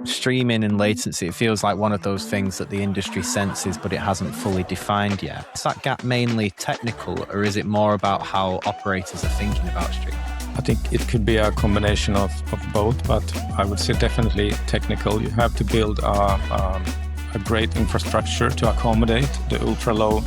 Streaming and latency, it feels like one of those things that the industry senses, but it hasn't fully defined yet. Is that gap mainly technical, or is it more about how operators are thinking about streaming? I think it could be a combination of both, but I would say definitely technical. You have to build a great infrastructure to accommodate the ultra-low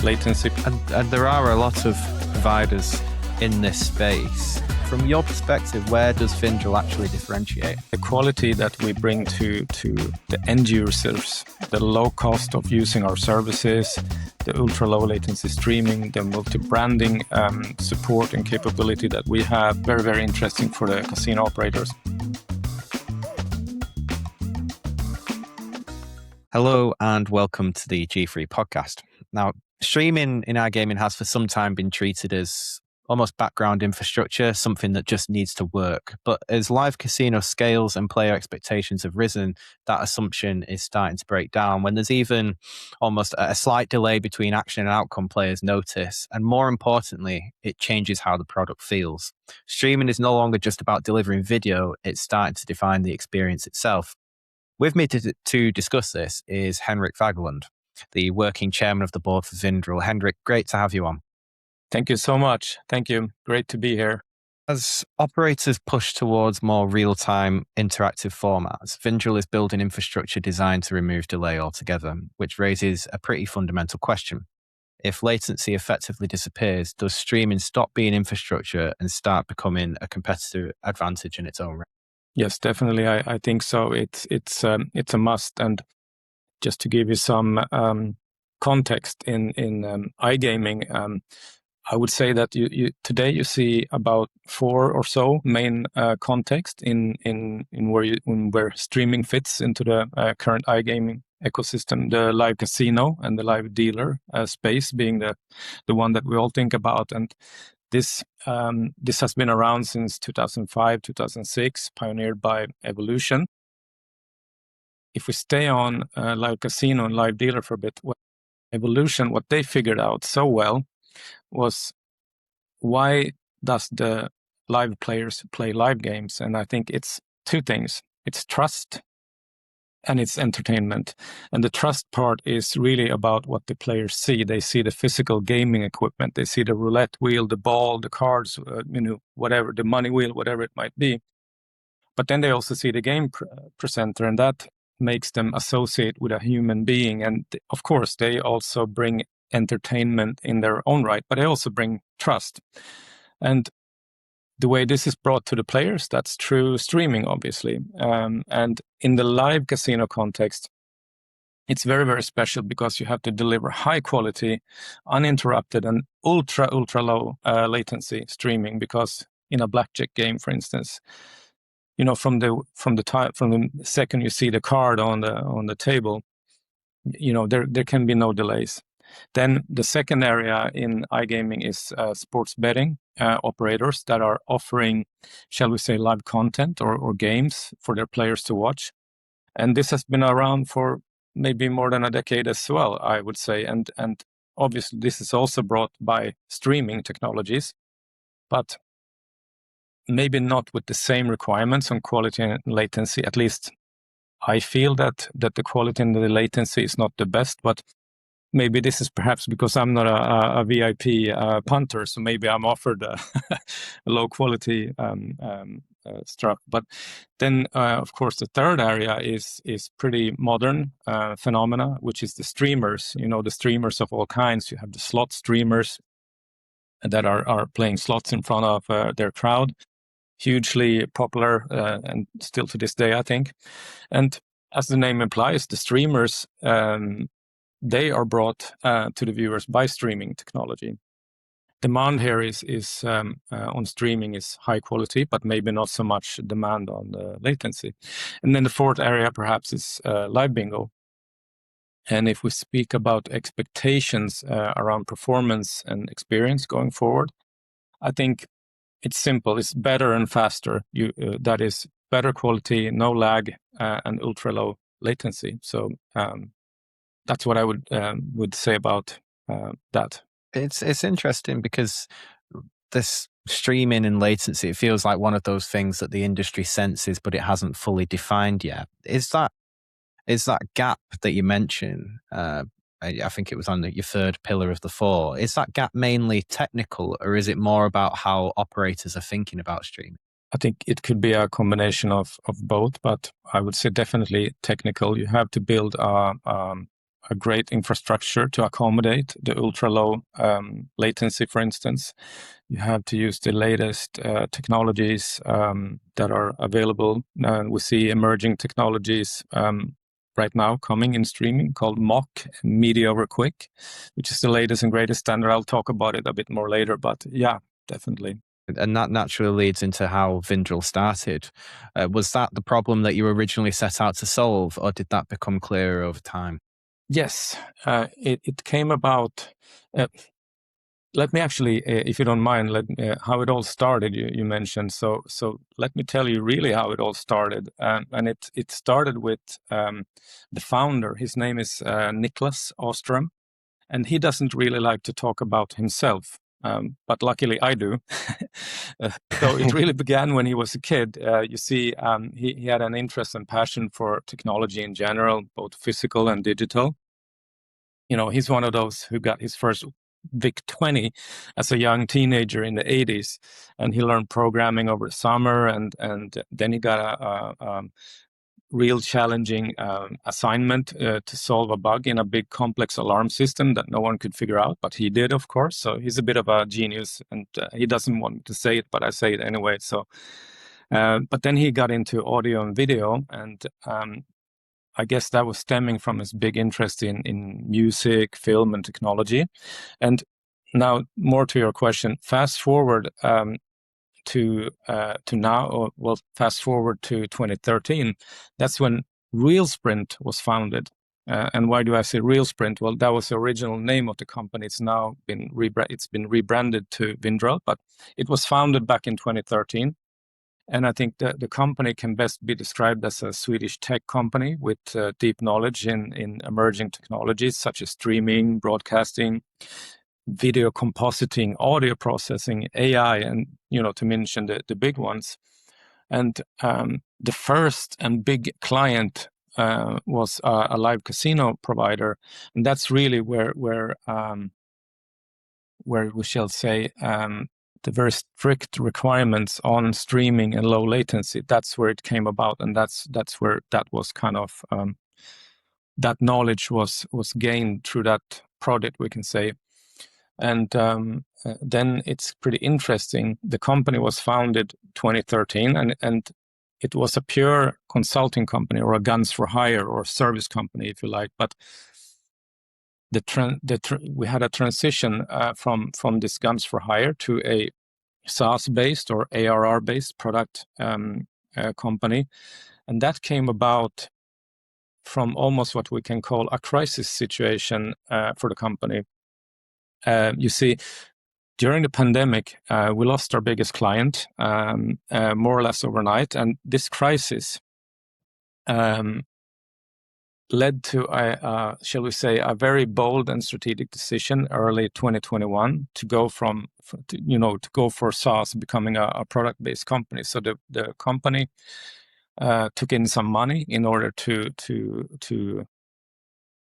latency. And there are a lot of providers in this space. From your perspective, where does Vindral actually differentiate? The quality that we bring to the end users, the low cost of using our services, the ultra-low latency streaming, the multi-branding support and capability that we have, very, very interesting for the casino operators. Hello and welcome to the G3 podcast. Now, streaming in iGaming has for some time been treated as almost background infrastructure, something that just needs to work. But as live casino scales and player expectations have risen, that assumption is starting to break down when there's even almost a slight delay between action and outcome players notice. And more importantly, it changes how the product feels. Streaming is no longer just about delivering video, it's starting to define the experience itself. With me to discuss this is Henrik Fagerlund, the working chairman of the board for Vindral. Henrik, great to have you on. Thank you so much. Thank you. Great to be here. As operators push towards more real-time interactive formats, Vindral is building infrastructure designed to remove delay altogether, which raises a pretty fundamental question. If latency effectively disappears, does streaming stop being infrastructure and start becoming a competitive advantage in its own right? Yes, definitely. I think so. It's a must. And just to give you some context in iGaming, I would say that you today you see about 4 or so main context in where streaming fits into the current iGaming ecosystem. The live casino and the live dealer space being the one that we all think about, and this has been around since 2005, 2006, pioneered by Evolution. If we stay on live casino and live dealer for a bit, Evolution, what they figured out so well was why does the live players play live games? And I think it's 2 things. It's trust and it's entertainment. And the trust part is really about what the players see. They see the physical gaming equipment. They see the roulette wheel, the ball, the cards, whatever, the money wheel, whatever it might be. But then they also see the game presenter, and that makes them associate with a human being. And of course, they also bring entertainment in their own right, but they also bring trust. And the way this is brought to the players, that's through streaming, obviously. And in the live casino context, it's very, very special because you have to deliver high quality, uninterrupted, and ultra low latency streaming. Because in a blackjack game, for instance, from the second you see the card on the table, there can be no delays. Then the second area in iGaming is sports betting operators that are offering, shall we say, live content or games for their players to watch. And this has been around for maybe more than a decade as well, I would say. And obviously this is also brought by streaming technologies, but maybe not with the same requirements on quality and latency. At least I feel that the quality and the latency is not the best, but maybe this is perhaps because I'm not a VIP punter, so maybe I'm offered a low quality stuff. But then, of course, the third area is pretty modern phenomena, which is the streamers. The streamers of all kinds. You have the slot streamers that are playing slots in front of their crowd, hugely popular and still to this day, I think. And as the name implies, the streamers. They are brought to the viewers by streaming technology. Demand here is on streaming is high quality, but maybe not so much demand on the latency. And then the fourth area perhaps is live bingo. And if we speak about expectations around performance and experience going forward, I think it's simple. It's better and faster. That is better quality, no lag, and ultra low latency. So that's what I would say about that. It's interesting because this streaming and latency, it feels like one of those things that the industry senses, but it hasn't fully defined yet. Is that gap that you mentioned? I think it was on your third pillar of the four. Is that gap mainly technical, or is it more about how operators are thinking about streaming? I think it could be a combination of both, but I would say definitely technical. You have to build a great infrastructure to accommodate the ultra low latency, for instance. You have to use the latest technologies that are available. We see emerging technologies right now coming in streaming called MOC, Media Over Quick, which is the latest and greatest standard. I'll talk about it a bit more later, but yeah, definitely. And that naturally leads into how Vindral started. Was that the problem that you originally set out to solve, or did that become clearer over time? Yes, it came about. Let me actually, if you don't mind, how it all started. You mentioned so. Let me tell you really how it all started, and it started with the founder. His name is Niklas Ostrom, and he doesn't really like to talk about himself. But luckily I do. So it really began when he was a kid. You see, he had an interest and passion for technology in general, both physical and digital. He's one of those who got his first VIC-20 as a young teenager in the 80s, and he learned programming over the summer, and then he got a real challenging assignment to solve a bug in a big complex alarm system that no one could figure out, but he did, of course. So he's a bit of a genius, and he doesn't want me to say it, but I say it anyway. So, but then he got into audio and video, and I guess that was stemming from his big interest in music, film, and technology. And now, more to your question, fast forward to now, or well, fast forward to 2013. That's when RealSprint was founded. And why do I say RealSprint? Well, that was the original name of the company. It's now been rebranded to Vindral, but it was founded back in 2013. And I think that the company can best be described as a Swedish tech company with deep knowledge in emerging technologies such as streaming, broadcasting, video compositing, audio processing, AI, and to mention the big ones. And the first and big client was a live casino provider, and that's really where we shall say the very strict requirements on streaming and low latency. That's where it came about, and that's where that was kind of that knowledge was gained through that project, we can say. And then it's pretty interesting. The company was founded 2013, and it was a pure consulting company, or a guns for hire, or service company, if you like. But we had a transition from this guns for hire to a SaaS-based or ARR-based product company, and that came about from almost what we can call a crisis situation for the company. You see, during the pandemic, we lost our biggest client more or less overnight, and this crisis led to shall we say, a very bold and strategic decision early 2021 to go to go for SaaS, becoming a product-based company. So the company took in some money in order to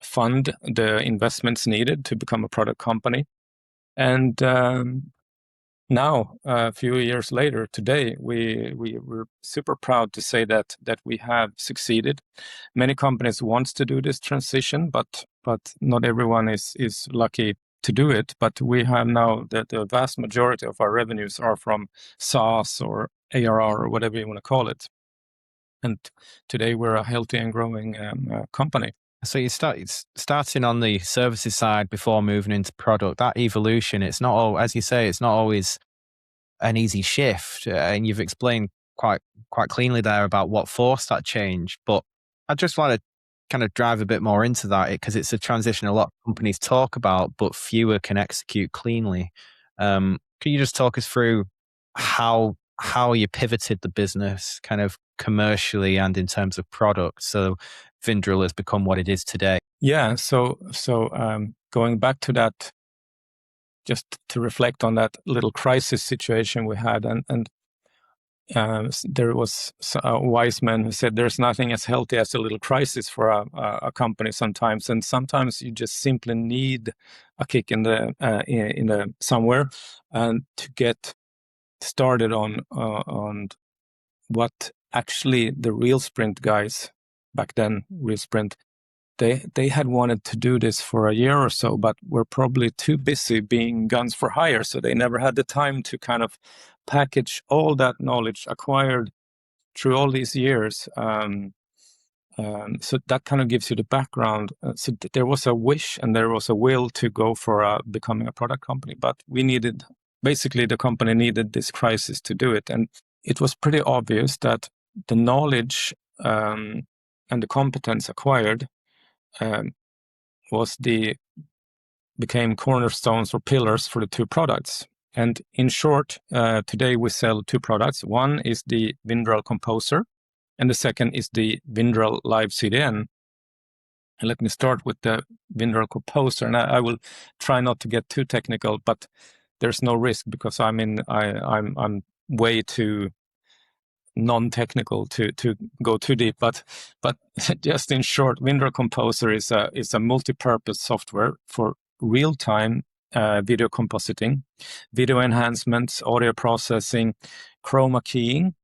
fund the investments needed to become a product company. And now, a few years later, today, we're super proud to say that we have succeeded. Many companies want to do this transition, but not everyone is lucky to do it. But we have now the vast majority of our revenues are from SaaS or ARR or whatever you want to call it. And today we're a healthy and growing company. So you starting on the services side before moving into product. That evolution, it's not all, as you say, it's not always an easy shift, and you've explained quite cleanly there about what forced that change. But I just want to kind of drive a bit more into that, because it's a transition a lot of companies talk about, but fewer can execute cleanly. Can you just talk us through how you pivoted the business, kind of commercially and in terms of product, so Vindral has become what it is today? Yeah. So going back to that just to reflect on that little crisis situation we had, and there was a wise man who said there's nothing as healthy as a little crisis for a company sometimes, and sometimes you just simply need a kick in the somewhere and to get started on what actually the real sprint guys back then, real sprint, they had wanted to do this for a year or so, but were probably too busy being guns for hire, so they never had the time to kind of package all that knowledge acquired through all these years. So that kind of gives you the background. So there was a wish and there was a will to go for becoming a product company, but basically the company needed this crisis to do it. And it was pretty obvious that the knowledge and the competence acquired became cornerstones or pillars for the two products. And in short, today we sell two products. One is the Vindral Composer, and the second is the Vindral Live CDN. And let me start with the Vindral Composer, and I will try not to get too technical, but there's no risk because I'm way too non-technical to go too deep. But just in short, Vindral Composer is a multi-purpose software for real-time video compositing, video enhancements, audio processing, chroma keying,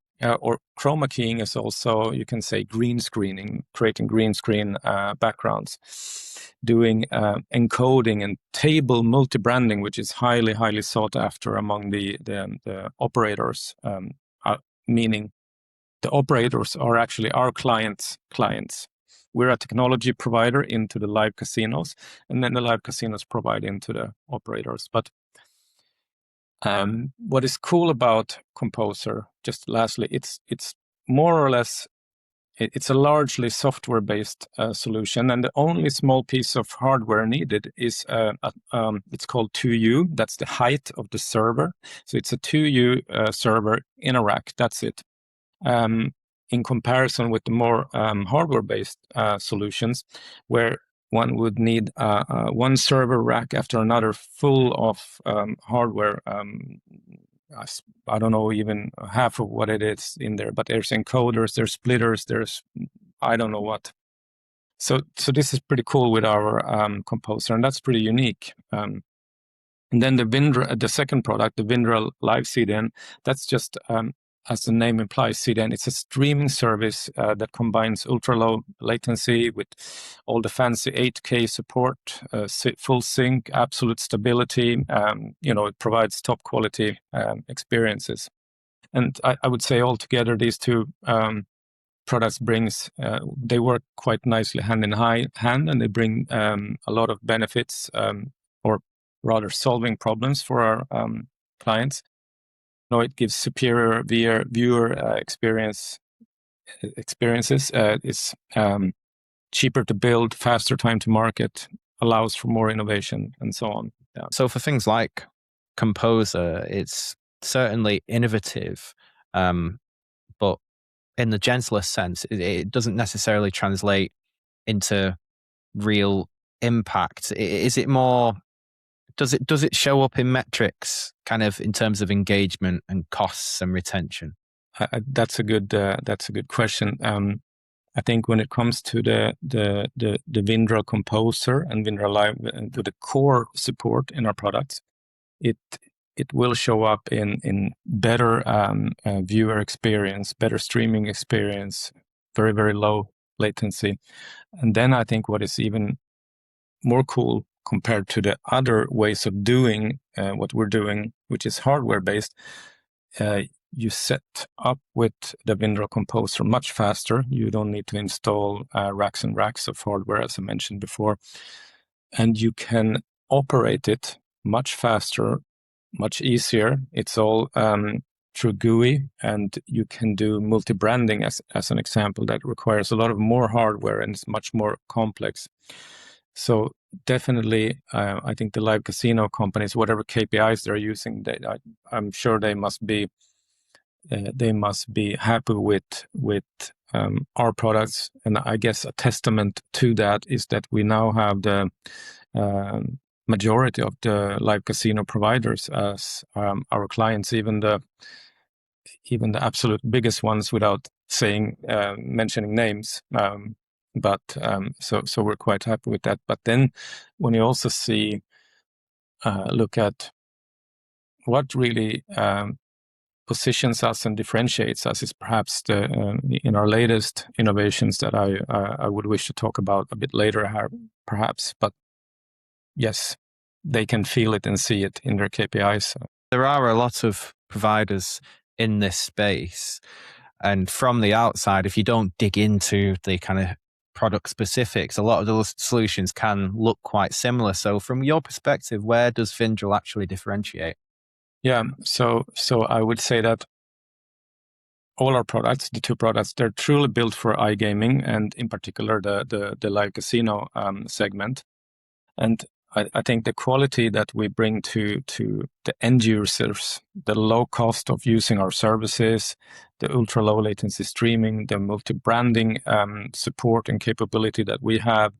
or chroma keying is also, you can say, green screening, creating green screen backgrounds, doing encoding and table multi-branding, which is highly sought after among the operators, meaning the operators are actually our clients. We're a technology provider into the live casinos, and then the live casinos provide into the operators. But what is cool about Composer, just lastly, it's more or less, it's a largely software-based solution, and the only small piece of hardware needed is it's called 2U. That's the height of the server. So it's a 2U server in a rack. That's it. In comparison with the more hardware-based solutions, where one would need one server rack after another full of hardware. I don't know even half of what it is in there, but there's encoders, there's splitters, there's I don't know what. So this is pretty cool with our Composer, and that's pretty unique. And then the second product, the Vindral Live CDN, that's just as the name implies, CDN, it's a streaming service that combines ultra-low latency with all the fancy 8K support, full sync, absolute stability. It provides top quality experiences. And I would say altogether, these two products they work quite nicely hand in hand, and they bring a lot of benefits, or rather solving problems for our clients. It gives superior viewer experiences. It's cheaper to build, faster time to market, allows for more innovation, and so on. Yeah. So for things like Composer, it's certainly innovative, but in the gentlest sense, it doesn't necessarily translate into real impact. Is it more? Does it show up in metrics, kind of in terms of engagement and costs and retention? That's a good question. I think when it comes to the Vindral Composer and Vindral Live, with the core support in our products, it will show up in better viewer experience, better streaming experience, very low latency, and then I think what is even more cool compared to the other ways of doing what we're doing, which is hardware-based, you set up with the Vindral Composer much faster. You don't need to install racks and racks of hardware, as I mentioned before. And you can operate it much faster, much easier. It's all through GUI, and you can do multi-branding as an example that requires a lot of more hardware and is much more complex. So definitely, I think the live casino companies, whatever KPIs they're using, I'm sure they must be happy with our products. And I guess a testament to that is that we now have the majority of the live casino providers as our clients, even the absolute biggest ones, without mentioning names. So we're quite happy with that. But then when you also look at what really positions us and differentiates us, is perhaps in our latest innovations that I would wish to talk about a bit later, perhaps. But yes, they can feel it and see it in their KPIs. There are a lot of providers in this space, and from the outside, if you don't dig into the kind of product specifics, a lot of those solutions can look quite similar. So from your perspective, where does Vindral actually differentiate? Yeah, so I would say that all our products, the two products, they're truly built for iGaming, and in particular the live casino segment. And I think the quality that we bring to the end users, the low cost of using our services, the ultra low latency streaming, the multi-branding support and capability that we have,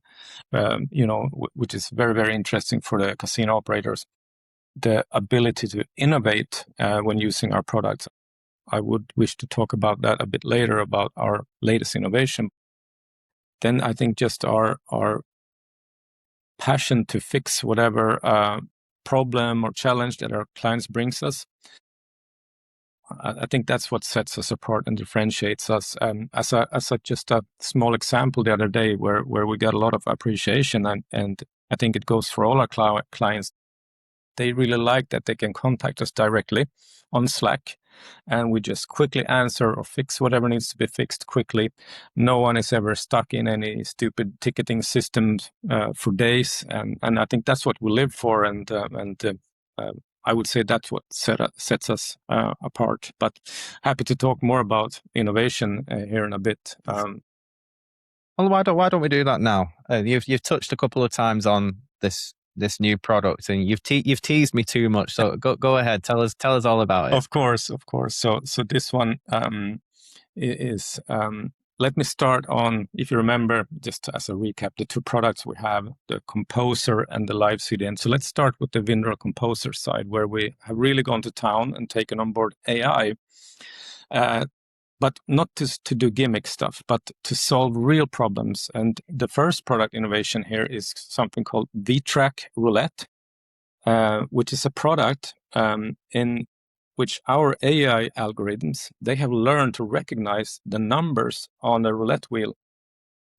which is very, very interesting for the casino operators. The ability to innovate when using our products. I would wish to talk about that a bit later, about our latest innovation. Then I think just our passion to fix whatever problem or challenge that our clients brings us. I think that's what sets us apart and differentiates us. As just a small example the other day, where we got a lot of appreciation, and I think it goes for all our clients. They really like that they can contact us directly on Slack, and we just quickly answer or fix whatever needs to be fixed quickly. No one is ever stuck in any stupid ticketing systems for days, and I think that's what we live for, and I would say that's what sets us apart. But happy to talk more about innovation here in a bit. Well, why don't we do that now? You've touched a couple of times on this new product, and you've teased me too much. So go ahead, tell us all about it. Of course. So this one is. Let me start on, if you remember, just as a recap, the two products we have, the Composer and the Live CDN. So let's start with the Vindral Composer side, where we have really gone to town and taken on board AI. But not to do gimmick stuff, but to solve real problems. And the first product innovation here is something called VTrack Roulette, which is a product in which our AI algorithms, they have learned to recognize the numbers on the roulette wheel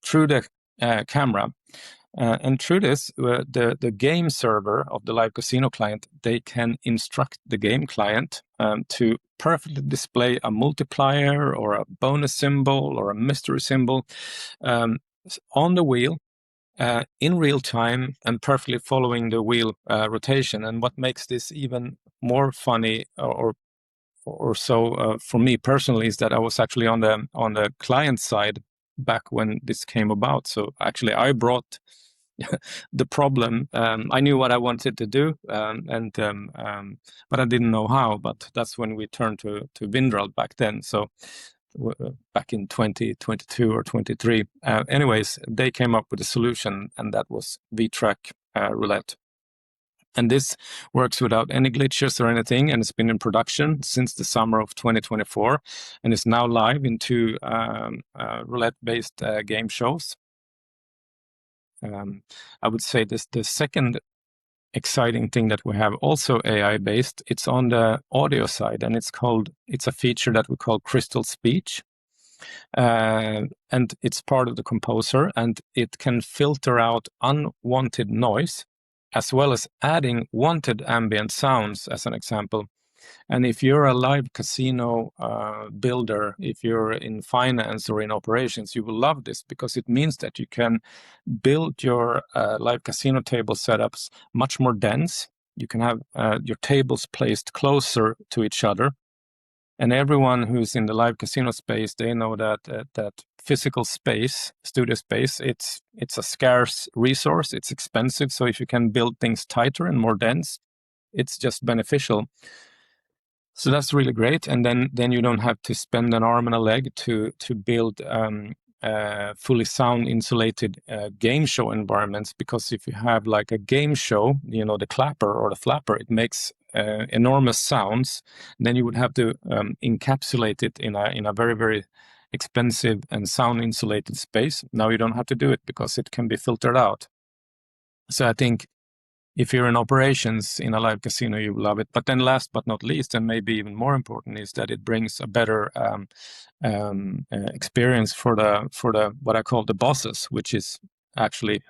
through the camera. And through this, the game server of the live casino client, they can instruct the game client to perfectly display a multiplier or a bonus symbol or a mystery symbol on the wheel in real time, and perfectly following the wheel rotation. And what makes this even more funny or so for me personally is that I was actually on the client side back when this came about. So actually I brought the problem. I knew what I wanted to do, but I didn't know how. But that's when we turned to Vindral back then. So back in 2022 or 23. Anyways, they came up with a solution, and that was VTrack Roulette. And this works without any glitches or anything, and it's been in production since the summer of 2024, and is now live in two roulette-based game shows. I would say the second exciting thing that we have, also AI-based, it's on the audio side, and it's a feature that we call Crystal Speech. And it's part of the Composer, and it can filter out unwanted noise, as well as adding wanted ambient sounds, as an example. And if you're a live casino builder, if you're in finance or in operations, you will love this, because it means that you can build your live casino table setups much more dense. You can have your tables placed closer to each other. And everyone who's in the live casino space, they know that physical space, studio space, it's a scarce resource. It's expensive. So if you can build things tighter and more dense, it's just beneficial. So that's really great. And then you don't have to spend an arm and a leg to build fully sound insulated game show environments, because if you have like a game show, the clapper or the flapper, it makes enormous sounds. Then you would have to encapsulate it in a very, very expensive and sound insulated space. Now you don't have to do it because it can be filtered out. So I think if you're in operations in a live casino, you will love it. But then last but not least, and maybe even more important, is that it brings a better experience for the what I call the bosses, which is actually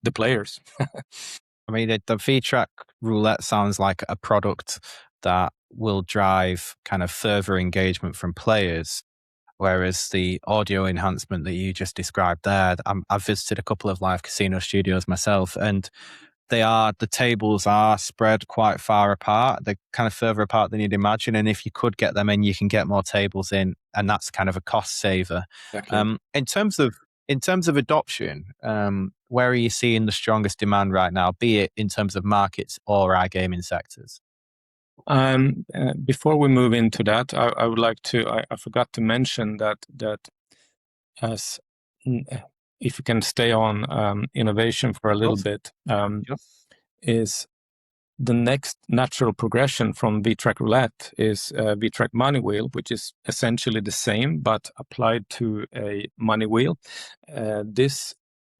the players. I mean, the V-Track roulette sounds like a product that will drive kind of further engagement from players. Whereas the audio enhancement that you just described there, I've visited a couple of live casino studios myself, and the tables are spread quite far apart. They're kind of further apart than you'd imagine. And if you could get them in, you can get more tables in, and that's kind of a cost saver. Exactly. In terms of adoption, where are you seeing the strongest demand right now, be it in terms of markets or iGaming sectors? Before we move into that, I would like to. I forgot to mention that as if you can stay on innovation for a little bit, is the next natural progression from V-Track Roulette is V-Track Money Wheel, which is essentially the same but applied to a money wheel. This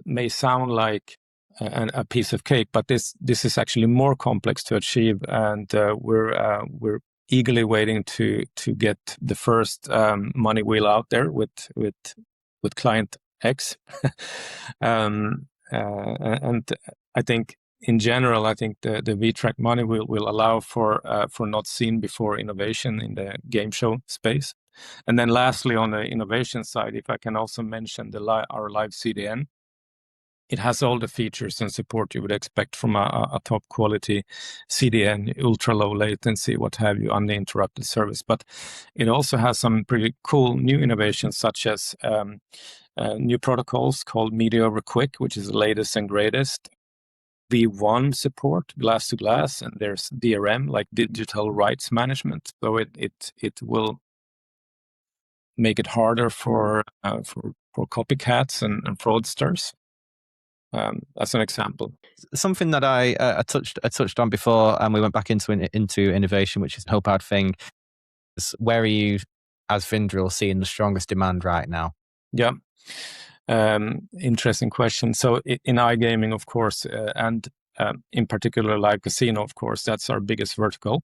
may sound like a piece of cake, but this is actually more complex to achieve, and we're eagerly waiting to get the first money wheel out there with client X. And I think in general, the V-Track money will allow for not seen before innovation in the game show space. And then lastly, on the innovation side, if I can also mention our live CDN. It has all the features and support you would expect from a top quality CDN, ultra low latency, what have you, uninterrupted service. But it also has some pretty cool new innovations, such as new protocols called Media over Quick, which is the latest and greatest. V1 support, glass to glass, and there's DRM, like digital rights management. So it will make it harder for copycats and fraudsters. That's an example. Something that I touched on before, and we went back into innovation, which is no bad thing. Is where are you, as Vindral, seeing the strongest demand right now? Yeah, interesting question. So in iGaming, of course, and in particular live casino, of course, that's our biggest vertical.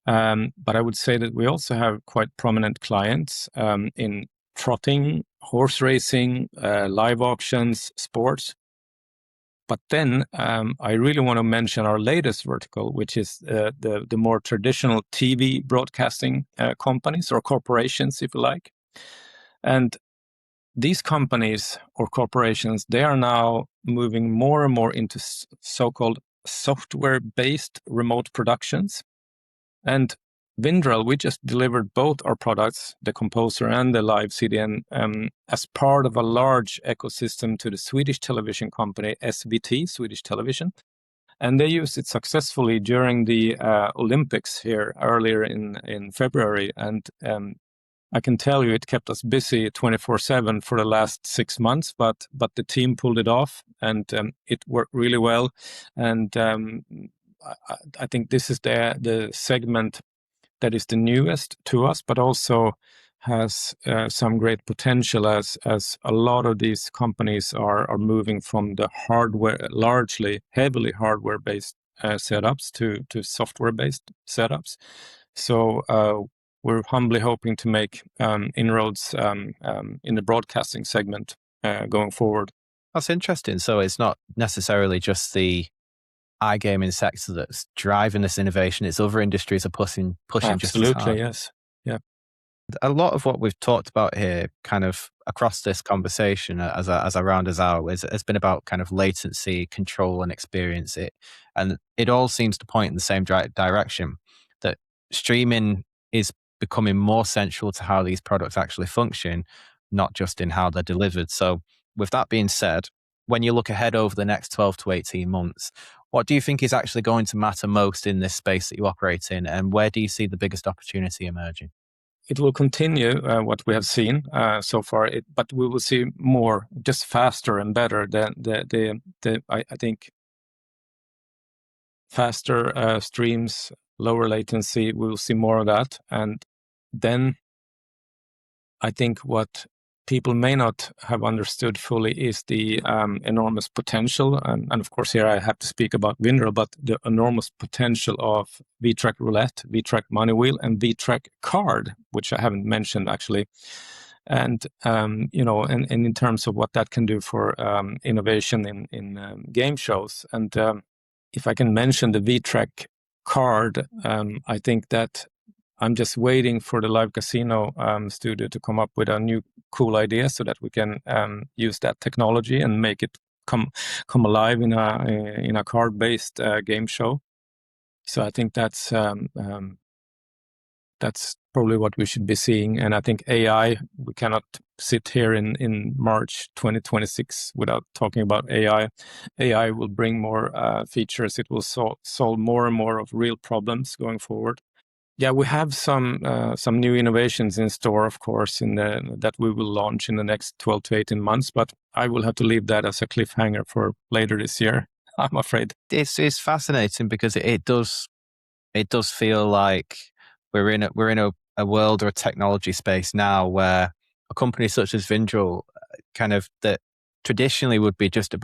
But I would say that we also have quite prominent clients in trotting, horse racing, live auctions, sports. But then I really want to mention our latest vertical, which is the more traditional TV broadcasting companies or corporations, if you like. And these companies or corporations, they are now moving more and more into so-called software-based remote productions. And Vindral, we just delivered both our products, the Composer and the Live CDN, as part of a large ecosystem to the Swedish television company SVT, Swedish Television. And they used it successfully during the Olympics here earlier in February. And I can tell you it kept us busy 24/7 for the last 6 months, but the team pulled it off, and it worked really well. And I think this is the segment that is the newest to us, but also has some great potential as a lot of these companies are moving from the heavily hardware-based setups to software-based setups. So we're humbly hoping to make inroads in the broadcasting segment going forward. That's interesting. So it's not necessarily just the iGaming sector that's driving this innovation. It's other industries are pushing just as hard. Absolutely, yes. Yeah. A lot of what we've talked about here, kind of across this conversation as I round us out, has been about kind of latency, control, and experience. And it all seems to point in the same direction, that streaming is becoming more central to how these products actually function, not just in how they're delivered. So with that being said, when you look ahead over the next 12 to 18 months, what do you think is actually going to matter most in this space that you operate in, and where do you see the biggest opportunity emerging? it will continue what we have seen so far, but we will see more, just faster and better than I think faster streams, lower latency. We will see more of that, and then I think what people may not have understood fully is the enormous potential, and of course here I have to speak about Vindral, but the enormous potential of V-Track Roulette, V-Track Money Wheel, and V-Track Card, which I haven't mentioned actually. And and in terms of what that can do for innovation in game shows. And if I can mention the V-Track Card, I think that I'm just waiting for the live casino studio to come up with a new cool idea so that we can use that technology and make it come alive in a card-based game show. So I think that's probably what we should be seeing. And I think AI, we cannot sit here in March 2026 without talking about AI. AI will bring more features. It will solve more and more of real problems going forward. Yeah, we have some new innovations in store, of course, that we will launch in the next 12 to 18 months. But I will have to leave that as a cliffhanger for later this year, I'm afraid. It's fascinating because it does feel like we're in a world or a technology space now where a company such as Vindral, kind of that traditionally would be just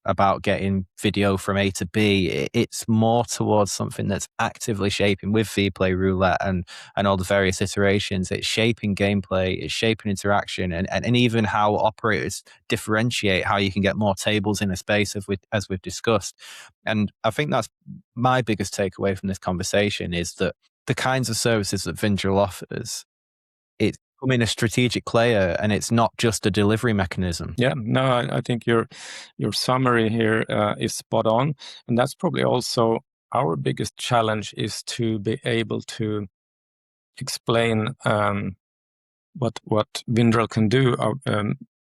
about getting video from A to B. It's more towards something that's actively shaping with Vplay Roulette and all the various iterations. It's shaping gameplay, it's shaping interaction, and even how operators differentiate how you can get more tables in a space as we've discussed. And I think that's my biggest takeaway from this conversation is that the kinds of services that Vindral offers, it's becoming a strategic player and it's not just a delivery mechanism. Yeah, no, I think your summary here is spot on. And that's probably also our biggest challenge, is to be able to explain what Vindral can do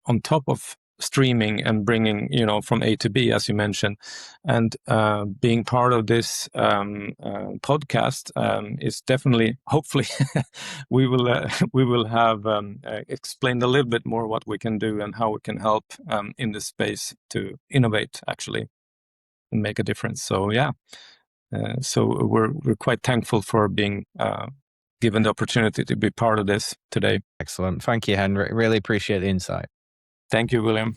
on top of streaming and bringing, from A to B, as you mentioned. And being part of this podcast is definitely, hopefully, we will have explained a little bit more what we can do and how we can help in this space to innovate, actually, and make a difference. So yeah, so we're quite thankful for being given the opportunity to be part of this today. Excellent. Thank you, Henrik. Really appreciate the insight. Thank you, William.